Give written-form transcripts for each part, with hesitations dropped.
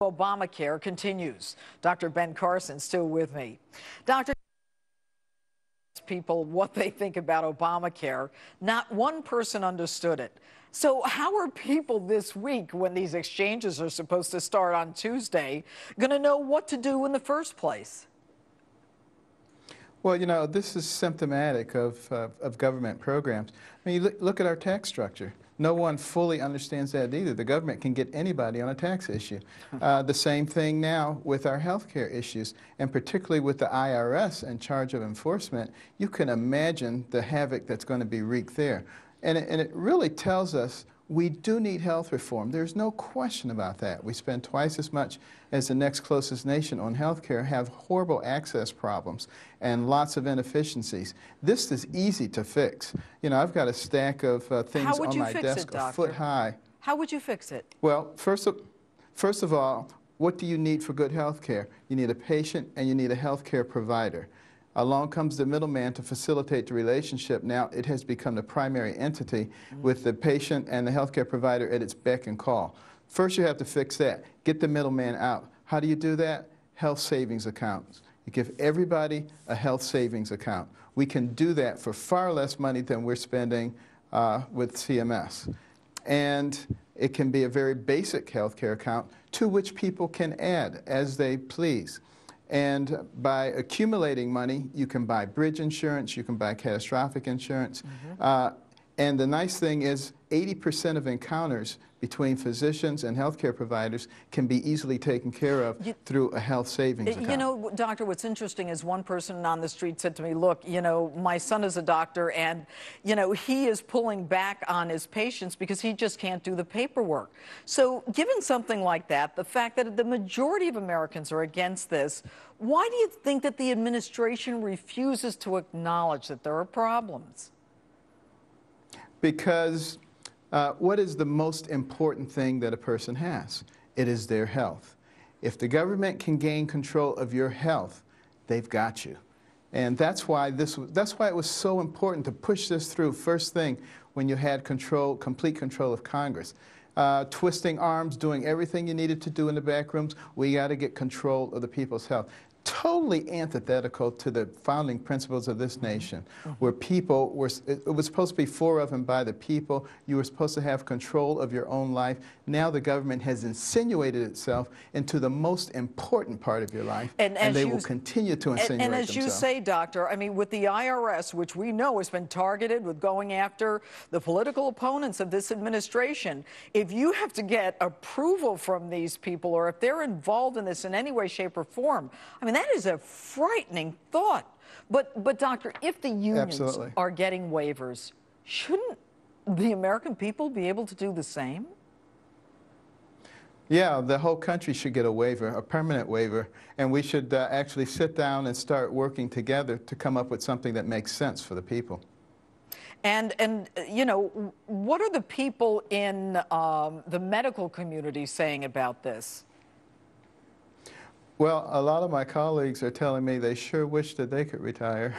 Obamacare continues. Dr. Ben Carson still with me. Doctor, people what they think about Obamacare. Not one person understood it. So how are people this week, when these exchanges are supposed to start on Tuesday, going to know what to do in the first place? Well, you know, this is symptomatic of government programs. I mean, you look at our tax structure. No one fully understands that either. The government can get anybody on a tax issue. The same thing now with our health care issues, and particularly with the IRS in charge of enforcement. You can imagine the havoc that's going to be wreaked there. And it really tells us we do need health reform. There's no question about that. We spend twice as much as the next closest nation on health care, have horrible access problems, and lots of inefficiencies. This is easy to fix. You know, I've got a stack of things on my desk a foot high. How would you fix it? Well, first of all, what do you need for good health care? You need a patient and you need a health care provider. Along comes the middleman to facilitate the relationship. Now it has become the primary entity with the patient and the healthcare provider at its beck and call. First you have to fix that. Get the middleman out. How do you do that? Health savings accounts. You give everybody a health savings account. We can do that for far less money than we're spending with CMS. And it can be a very basic healthcare account to which people can add as they please. And by accumulating money, you can buy bridge insurance, you can buy catastrophic insurance. And the nice thing is 80% of encounters between physicians and healthcare providers can be easily taken care of through a health savings account. You know, doctor, what's interesting is one person on the street said to me, look, you know, my son is a doctor and, you know, he is pulling back on his patients because he just can't do the paperwork. So given something like that, the fact that the majority of Americans are against this, why do you think that the administration refuses to acknowledge that there are problems? Because what is the most important thing that a person has? It is their health. If the government can gain control of your health, they've got you. And that's why it was so important to push this through first thing when you had complete control of Congress. Twisting arms, doing everything you needed to do in the back rooms, we got to get control of the people's health. Totally antithetical to the founding principles of this nation, where people were, it was supposed to be for of and by the people. You were supposed to have control of your own life. Now the government has insinuated itself into the most important part of your life, and they will continue to insinuate And as themselves. you say, doctor, I mean, with the IRS, which we know has been targeted with going after the political opponents of this administration, if you have to get approval from these people, or if they're involved in this in any way, shape, or form, I mean, that is a frightening thought. But doctor, if the unions are getting waivers, shouldn't the American people be able to do the same? Yeah, the whole country should get a waiver, a permanent waiver, and we should actually sit down and start working together to come up with something that makes sense for the people. And you know, what are the people in the medical community saying about this? Well, a lot of my colleagues are telling me they sure wish that they could retire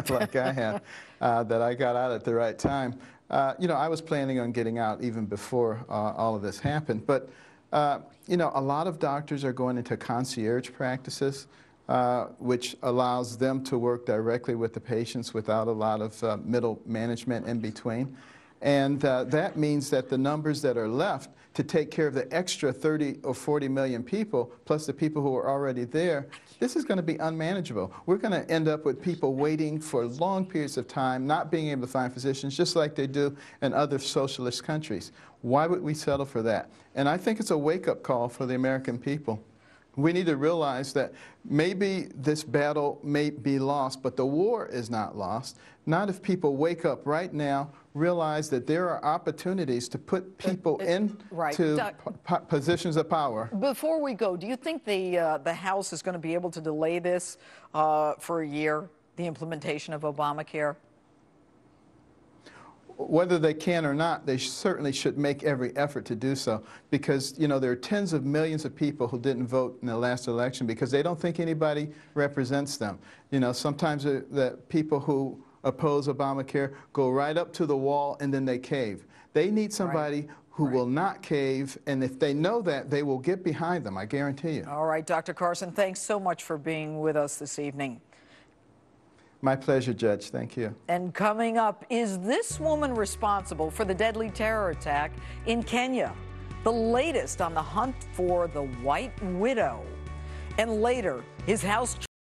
like I have, that I got out at the right time. You know, I was planning on getting out even before all of this happened. But, you know, a lot of doctors are going into concierge practices, which allows them to work directly with the patients without a lot of middle management in between. And that means that the numbers that are left to take care of the extra 30 or 40 million people, plus the people who are already there, this is going to be unmanageable. We're going to end up with people waiting for long periods of time, not being able to find physicians, just like they do in other socialist countries. Why would we settle for that? And I think it's a wake-up call for the American people. We need to realize that maybe this battle may be lost, but the war is not lost. Not if people wake up right now, realize that there are opportunities to put people into positions of power. Before we go, do you think the House is going to be able to delay this for a year, the implementation of Obamacare? Whether they can or not, they certainly should make every effort to do so, because, you know, there are tens of millions of people who didn't vote in the last election because they don't think anybody represents them. You know, sometimes the people who oppose Obamacare go right up to the wall and then they cave. They need somebody who will not cave, and if they know that, they will get behind them, I guarantee you. All right, Dr. Carson, thanks so much for being with us this evening. My pleasure, Judge. Thank you. And coming up, is this woman responsible for the deadly terror attack in Kenya? The latest on the hunt for the White Widow. And later, his house